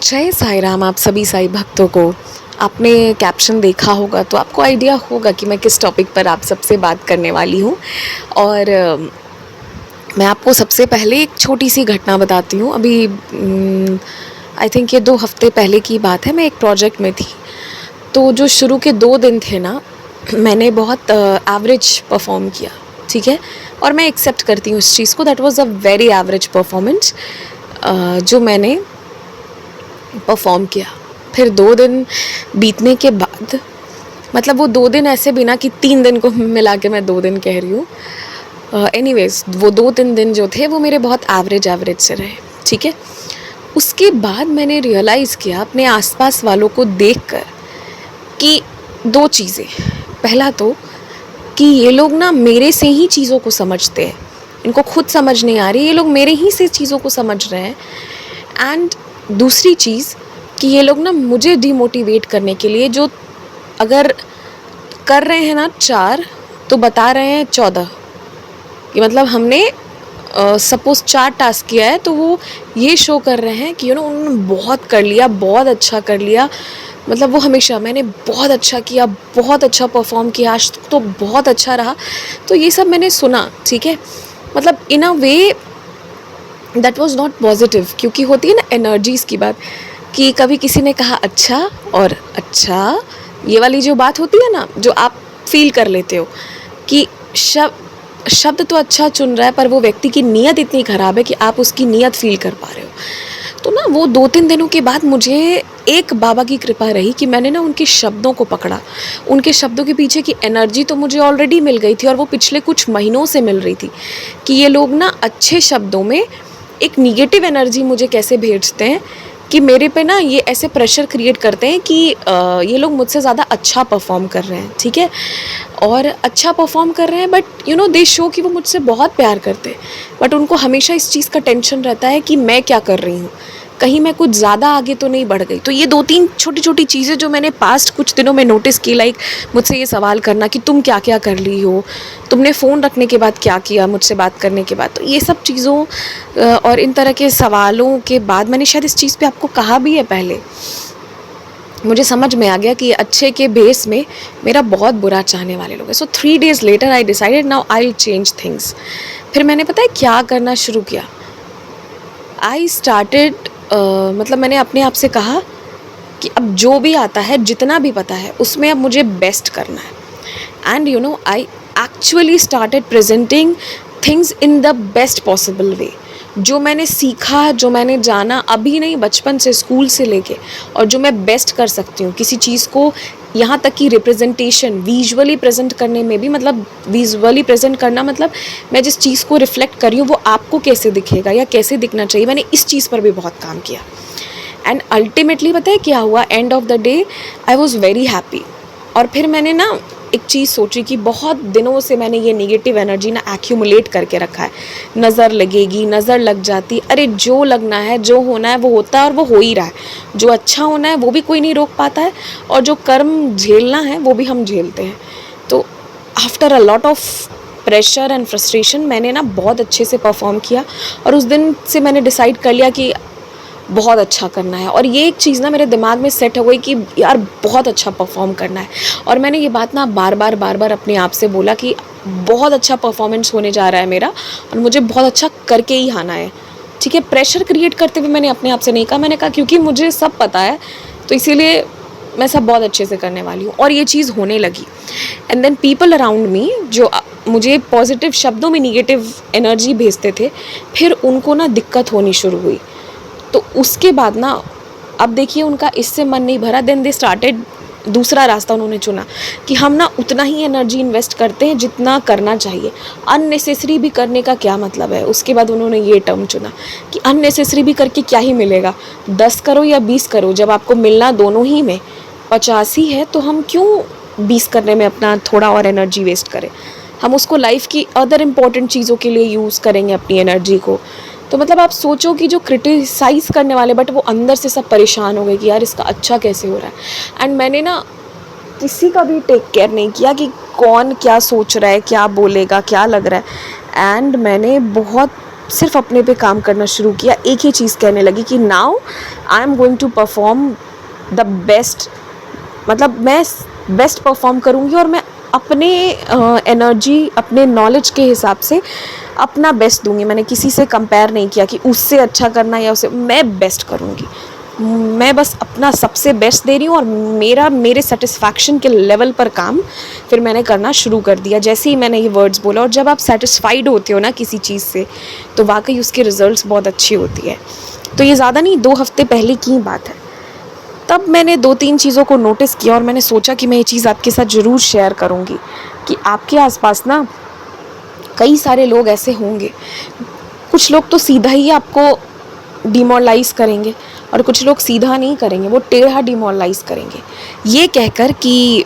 जय साईं राम आप सभी साईं भक्तों को। आपने कैप्शन देखा होगा तो आपको आइडिया होगा कि मैं किस टॉपिक पर आप सबसे बात करने वाली हूँ। और मैं आपको सबसे पहले एक छोटी सी घटना बताती हूँ। अभी आई थिंक ये 2 हफ्ते पहले की बात है। मैं एक प्रोजेक्ट में थी, तो जो शुरू के 2 दिन थे ना, मैंने बहुत एवरेज परफॉर्म किया, ठीक है। और मैं एक्सेप्ट करती हूँ इस चीज़ को, that was a very average performance जो मैंने परफॉर्म किया। फिर 2 दिन बीतने के बाद, मतलब वो 2 दिन ऐसे भी ना कि 3 दिन को मिला के मैं 2 दिन कह रही हूँ। एनीवेज वो 2-3 दिन जो थे वो मेरे बहुत एवरेज से रहे, ठीक है। उसके बाद मैंने रियलाइज़ किया अपने आसपास वालों को देखकर कि 2 चीज़ें। पहला तो कि ये लोग ना मेरे से ही चीज़ों को समझते हैं, इनको खुद समझ नहीं आ रही, ये लोग मेरे ही से चीज़ों को समझ रहे हैं। एंड दूसरी चीज़ कि ये लोग ना मुझे डिमोटिवेट करने के लिए, जो अगर कर रहे हैं ना 4 तो बता रहे हैं 14, कि मतलब हमने सपोज़ 4 टास्क किया है तो वो ये शो कर रहे हैं कि उन्होंने बहुत कर लिया, बहुत अच्छा कर लिया। मतलब वो हमेशा मैंने बहुत अच्छा किया, बहुत अच्छा परफॉर्म किया, आज तो बहुत अच्छा रहा। तो ये सब मैंने सुना, ठीक है। मतलब in a way that was not positive, क्योंकि होती है ना एनर्जीज़ की बात, कि कभी किसी ने कहा अच्छा और अच्छा, ये वाली जो बात होती है ना, जो आप फील कर लेते हो कि शब्द तो अच्छा चुन रहा है पर वो व्यक्ति की नीयत इतनी ख़राब है कि आप उसकी नीयत फील कर पा रहे हो। तो ना वो 2-3 दिनों के बाद मुझे एक बाबा की कृपा रही कि मैंने ना उनके शब्दों को पकड़ा। उनके शब्दों के पीछे की एनर्जी तो मुझे ऑलरेडी मिल गई थी और वो पिछले कुछ महीनों से मिल रही थी, कि ये लोग ना अच्छे शब्दों में एक निगेटिव एनर्जी मुझे कैसे भेजते हैं, कि मेरे पे ना ये ऐसे प्रेशर क्रिएट करते हैं कि ये लोग मुझसे ज़्यादा अच्छा परफॉर्म कर रहे हैं, ठीक है। और अच्छा परफॉर्म कर रहे हैं, बट दे शो कि वो मुझसे बहुत प्यार करते हैं, बट उनको हमेशा इस चीज़ का टेंशन रहता है कि मैं क्या कर रही हूँ, कहीं मैं कुछ ज़्यादा आगे तो नहीं बढ़ गई। तो ये 2-3 छोटी-छोटी चीज़ें जो मैंने पास्ट कुछ दिनों में नोटिस की, लाइक मुझसे ये सवाल करना कि तुम क्या-क्या कर ली हो? तुमने फ़ोन रखने के बाद क्या किया मुझसे बात करने के बाद? तो ये सब चीज़ों और इन तरह के सवालों के बाद मैंने शायद इस चीज़ पे आपको कहा भी है पहले, मुझे समझ में आ गया कि अच्छे के बेस में मेरा बहुत बुरा चाहने वाले लोग हैं। So 3 days later I decided now I will change things. फिर मैंने पता है क्या करना शुरू किया? आई स्टार्टेड मतलब मैंने अपने आप से कहा कि अब जो भी आता है, जितना भी पता है, उसमें अब मुझे बेस्ट करना है। And I actually started presenting things in the best possible way. जो मैंने सीखा, जो मैंने जाना, अभी नहीं बचपन से, स्कूल से लेके, और जो मैं बेस्ट कर सकती हूँ किसी चीज़ को, यहाँ तक कि रिप्रेजेंटेशन विजुअली प्रेजेंट करने में भी, मतलब विजुअली प्रेजेंट करना मतलब मैं जिस चीज़ को रिफ्लेक्ट कर रही हूँ वो आपको कैसे दिखेगा या कैसे दिखना चाहिए, मैंने इस चीज़ पर भी बहुत काम किया। एंड अल्टीमेटली पता है क्या हुआ? End of the day I was very happy. और फिर मैंने ना एक चीज़ सोची कि बहुत दिनों से मैंने ये नेगेटिव एनर्जी ना एक्यूमुलेट करके रखा है। नज़र लगेगी, नज़र लग जाती, अरे जो लगना है, जो होना है वो होता है और वो हो ही रहा है। जो अच्छा होना है वो भी कोई नहीं रोक पाता है, और जो कर्म झेलना है वो भी हम झेलते हैं। तो after a lot of pressure and frustration मैंने ना बहुत अच्छे से परफॉर्म किया, और उस दिन से मैंने डिसाइड कर लिया कि बहुत अच्छा करना है। और ये एक चीज़ ना मेरे दिमाग में सेट हो गई कि यार बहुत अच्छा परफॉर्म करना है। और मैंने ये बात ना बार बार अपने आप से बोला कि बहुत अच्छा परफॉर्मेंस होने जा रहा है मेरा, और मुझे बहुत अच्छा करके ही आना है, ठीक है। प्रेशर क्रिएट करते हुए मैंने अपने आप से नहीं कहा, मैंने कहा क्योंकि मुझे सब पता है तो इसीलिए मैं सब बहुत अच्छे से करने वाली हूँ। और ये चीज़ होने लगी। And then people around me जो मुझे पॉजिटिव शब्दों में निगेटिव एनर्जी भेजते थे, फिर उनको ना दिक्कत होनी शुरू हुई। तो उसके बाद ना, अब देखिए उनका इससे मन नहीं भरा, देन दे स्टार्टेड, दूसरा रास्ता उन्होंने चुना कि हम ना उतना ही एनर्जी इन्वेस्ट करते हैं जितना करना चाहिए, अननेसेसरी भी करने का क्या मतलब है। उसके बाद उन्होंने ये टर्म चुना कि अननेसेसरी भी करके क्या ही मिलेगा, 10 करो या 20 करो, जब आपको मिलना दोनों ही में 50 ही है तो हम क्यों 20 करने में अपना थोड़ा और एनर्जी वेस्ट करें। हम उसको लाइफ की अदर इम्पॉर्टेंट चीज़ों के लिए यूज़ करेंगे अपनी एनर्जी को। तो मतलब आप सोचो कि जो क्रिटिसाइज़ करने वाले, बट वो अंदर से सब परेशान हो गए कि यार इसका अच्छा कैसे हो रहा है। एंड मैंने ना किसी का भी टेक केयर नहीं किया कि कौन क्या सोच रहा है, क्या बोलेगा, क्या लग रहा है। एंड मैंने बहुत सिर्फ अपने पे काम करना शुरू किया। एक ही चीज़ कहने लगी कि now I am going to perform the best, मतलब मैं बेस्ट परफॉर्म करूँगी और मैं अपने एनर्जी, अपने नॉलेज के हिसाब से अपना बेस्ट दूंगी। मैंने किसी से कंपेयर नहीं किया कि उससे अच्छा करना या उससे, मैं बेस्ट करूँगी। मैं बस अपना सबसे बेस्ट दे रही हूँ और मेरे सेटिस्फैक्शन के लेवल पर काम फिर मैंने करना शुरू कर दिया जैसे ही मैंने ये वर्ड्स बोला। और जब आप सेटिस्फाइड होते हो ना किसी चीज़ से, तो वाकई उसके रिजल्ट्स बहुत अच्छी होती है। तो ये ज़्यादा नहीं, 2 हफ्ते पहले की बात है। तब मैंने 2-3 चीज़ों को नोटिस किया और मैंने सोचा कि मैं ये चीज़ आपके साथ ज़रूर शेयर करूँगी कि आपके आसपास ना कई सारे लोग ऐसे होंगे। कुछ लोग तो सीधा ही आपको डिमोरलाइज़ करेंगे और कुछ लोग सीधा नहीं करेंगे, वो टेढ़ा डिमोरलाइज़ करेंगे, ये कहकर कि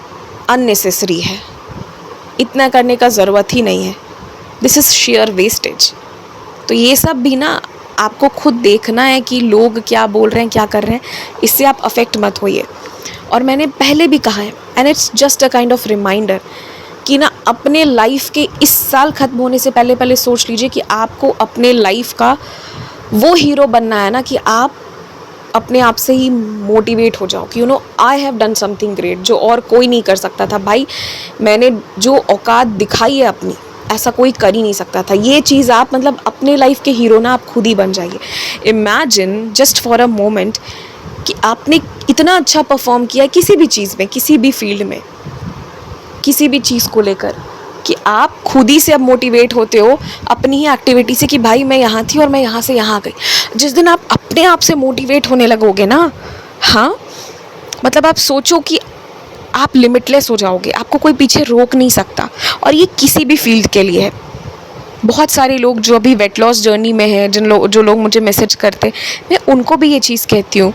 अननेसेसरी है, इतना करने का ज़रूरत ही नहीं है, दिस इज़ शेयर वेस्टेज। तो ये सब भी ना आपको खुद देखना है कि लोग क्या बोल रहे हैं, क्या कर रहे हैं, इससे आप अफेक्ट मत होइए। और मैंने पहले भी कहा है, and it's just a kind of reminder कि ना अपने लाइफ के इस साल ख़त्म होने से पहले सोच लीजिए कि आपको अपने लाइफ का वो हीरो बनना है ना कि आप अपने आप से ही मोटिवेट हो जाओ कि you know I have done something great, जो और कोई नहीं कर सकता था। भाई मैंने जो औकात दिखाई है अपनी, ऐसा कोई कर ही नहीं सकता था। ये चीज़ आप मतलब अपने लाइफ के हीरो ना आप खुद ही बन जाइए। Imagine just for a moment कि आपने इतना अच्छा परफॉर्म किया किसी भी चीज़ में, किसी भी फील्ड में, किसी भी चीज़ को लेकर, कि आप खुद ही से अब मोटिवेट होते हो अपनी ही एक्टिविटी से कि भाई मैं यहाँ थी और मैं यहाँ से यहाँ गई। जिस दिन आप अपने आप से मोटिवेट होने लगोगे ना, हाँ, मतलब आप सोचो कि आप लिमिटलेस हो जाओगे, आपको कोई पीछे रोक नहीं सकता। और ये किसी भी फील्ड के लिए है। बहुत सारे लोग जो अभी वेट लॉस जर्नी में हैं, जो लोग मुझे मैसेज करते, मैं उनको भी ये चीज़ कहती हूँ,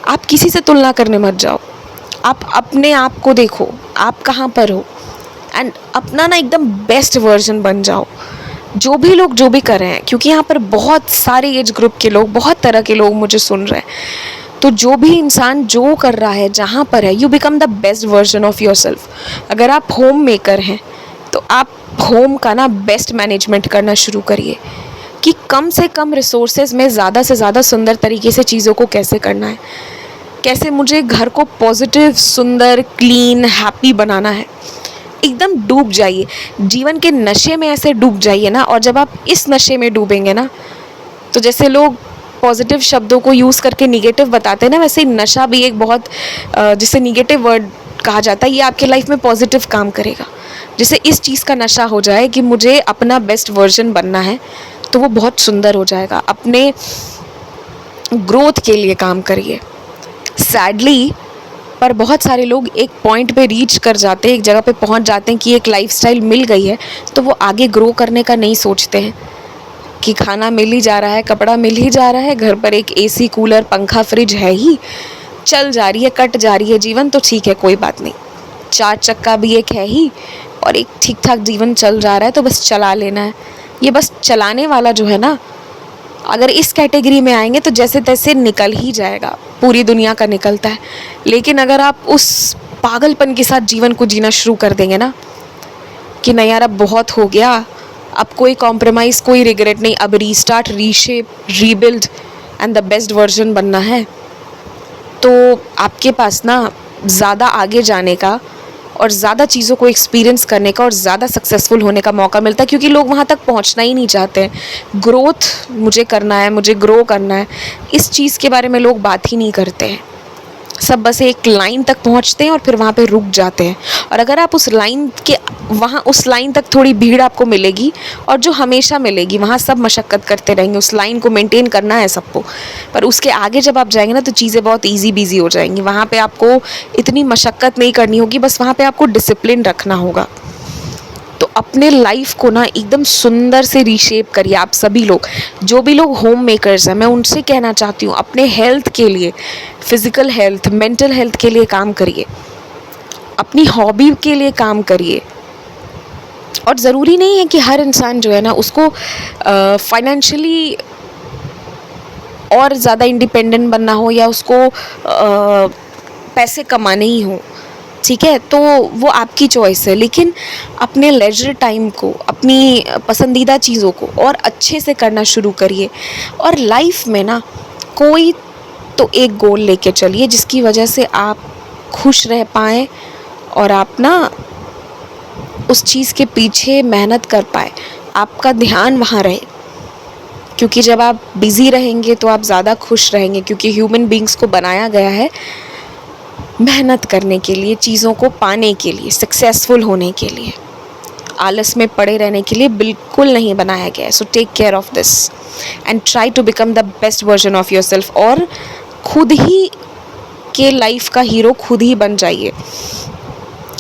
आप किसी से तुलना करने मत जाओ। आप अपने आप को देखो, आप कहाँ पर हो, एंड अपना ना एकदम बेस्ट वर्जन बन जाओ। जो भी लोग जो भी कर रहे हैं, क्योंकि यहाँ पर बहुत सारे एज ग्रुप के लोग, बहुत तरह के लोग मुझे सुन रहे हैं, तो जो भी इंसान जो कर रहा है, जहाँ पर है, you become the best version of your self. अगर आप होम मेकर हैं तो आप होम का ना बेस्ट मैनेजमेंट करना शुरू करिए कि कम से कम रिसोर्सेज में ज़्यादा से ज़्यादा सुंदर तरीके से चीज़ों को कैसे करना है, कैसे मुझे घर को पॉजिटिव, सुंदर, क्लीन, हैप्पी बनाना है। एकदम डूब जाइए, जीवन के नशे में ऐसे डूब जाइए ना। और जब आप इस नशे में डूबेंगे ना, तो जैसे लोग पॉजिटिव शब्दों को यूज़ करके निगेटिव बताते हैं ना, वैसे ही नशा भी एक बहुत जिसे निगेटिव वर्ड कहा जाता है, ये आपके लाइफ में पॉजिटिव काम करेगा। जैसे इस चीज़ का नशा हो जाए कि मुझे अपना बेस्ट वर्जन बनना है, तो वो बहुत सुंदर हो जाएगा। अपने ग्रोथ के लिए काम करिए। सैडली पर बहुत सारे लोग एक पॉइंट पे रीच कर जाते हैं, एक जगह पे पहुंच जाते हैं कि एक लाइफस्टाइल मिल गई है, तो वो आगे ग्रो करने का नहीं सोचते हैं कि खाना मिल ही जा रहा है, कपड़ा मिल ही जा रहा है, घर पर एक एसी, कूलर, पंखा, फ्रिज है ही, चल जा रही है, कट जा रही है जीवन, तो ठीक है, कोई बात नहीं, 4 चक्का भी एक है ही और एक ठीक ठाक जीवन चल जा रहा है, तो बस चला लेना है। ये बस चलाने वाला जो है ना, अगर इस कैटेगरी में आएंगे तो जैसे तैसे निकल ही जाएगा, पूरी दुनिया का निकलता है। लेकिन अगर आप उस पागलपन के साथ जीवन को जीना शुरू कर देंगे ना कि नहीं यार अब बहुत हो गया, अब कोई कॉम्प्रोमाइज़, कोई रिग्रेट नहीं, अब restart, reshape, rebuild and the best version बनना है, तो आपके पास ना ज़्यादा आगे जाने का और ज़्यादा चीज़ों को एक्सपीरियंस करने का और ज़्यादा सक्सेसफुल होने का मौका मिलता है। क्योंकि लोग वहाँ तक पहुँचना ही नहीं चाहते हैं। ग्रोथ मुझे करना है, मुझे ग्रो करना है, इस चीज़ के बारे में लोग बात ही नहीं करते हैं। सब बस एक लाइन तक पहुँचते हैं और फिर वहाँ पे रुक जाते हैं। और अगर आप उस लाइन के वहाँ उस लाइन तक थोड़ी भीड़ आपको मिलेगी, और जो हमेशा मिलेगी, वहाँ सब मशक्क़त करते रहेंगे, उस लाइन को मेंटेन करना है सबको। पर उसके आगे जब आप जाएंगे ना, तो चीज़ें बहुत ईजी बीजी हो जाएंगी। वहाँ पे आपको इतनी मशक्क़त नहीं करनी होगी, बस वहाँ पे आपको डिसिप्लिन रखना होगा। तो अपने लाइफ को ना एकदम सुंदर से रीशेप करिए। आप सभी लोग, जो भी लोग होम मेकर्स हैं, मैं उनसे कहना चाहती हूँ, अपने हेल्थ के लिए, फिज़िकल हेल्थ, मेंटल हेल्थ के लिए काम करिए, अपनी हॉबी के लिए काम करिए। और ज़रूरी नहीं है कि हर इंसान जो है ना उसको फाइनेंशियली और ज़्यादा इंडिपेंडेंट बनना हो या उसको पैसे कमाने ही हो। ठीक है, तो वो आपकी चॉइस है, लेकिन अपने लेजर टाइम को, अपनी पसंदीदा चीज़ों को और अच्छे से करना शुरू करिए। और लाइफ में ना कोई तो एक गोल लेके चलिए जिसकी वजह से आप खुश रह पाएँ और आप ना उस चीज़ के पीछे मेहनत कर पाए, आपका ध्यान वहाँ रहे। क्योंकि जब आप बिज़ी रहेंगे तो आप ज़्यादा खुश रहेंगे, क्योंकि ह्यूमन बीइंग्स को बनाया गया है मेहनत करने के लिए, चीज़ों को पाने के लिए, सक्सेसफुल होने के लिए। आलस में पड़े रहने के लिए बिल्कुल नहीं बनाया गया है। So take care of this and try to become the best version of yourself. और खुद ही के लाइफ का हीरो खुद ही बन जाइए।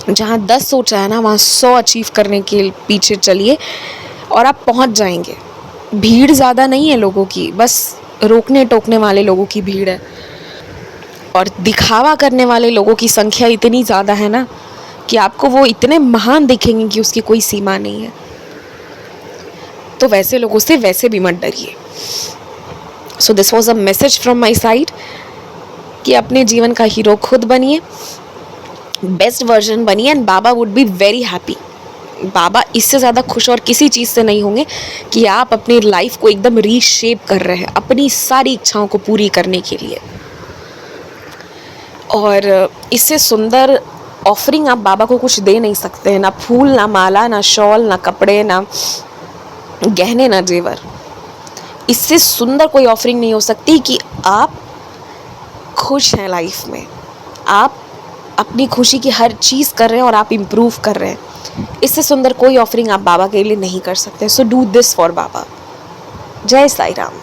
जहाँ 10 सोचा है ना, वहाँ 100 अचीव करने के पीछे चलिए और आप पहुँच जाएंगे। भीड़ ज़्यादा नहीं है लोगों की, बस रोकने टोकने वाले लोगों की भीड़ है। और दिखावा करने वाले लोगों की संख्या इतनी ज़्यादा है ना कि आपको वो इतने महान दिखेंगे कि उसकी कोई सीमा नहीं है। तो वैसे लोगों से वैसे भी मत डरिए। So this was a message from my side कि अपने जीवन का हीरो खुद बनिए, बेस्ट वर्जन बनिए, एंड बाबा वुड बी वेरी हैप्पी। बाबा इससे ज़्यादा खुश और किसी चीज़ से नहीं होंगे कि आप अपनी लाइफ को एकदम रीशेप कर रहे हैं अपनी सारी इच्छाओं को पूरी करने के लिए। और इससे सुंदर ऑफरिंग आप बाबा को कुछ दे नहीं सकते हैं, ना फूल, ना माला, ना शॉल, ना कपड़े, ना गहने, ना जेवर। इससे सुंदर कोई ऑफरिंग नहीं हो सकती कि आप खुश हैं लाइफ में, आप अपनी खुशी की हर चीज़ कर रहे हैं और आप इम्प्रूव कर रहे हैं। इससे सुंदर कोई ऑफरिंग आप बाबा के लिए नहीं कर सकते। सो डू दिस फॉर बाबा। जय साई राम।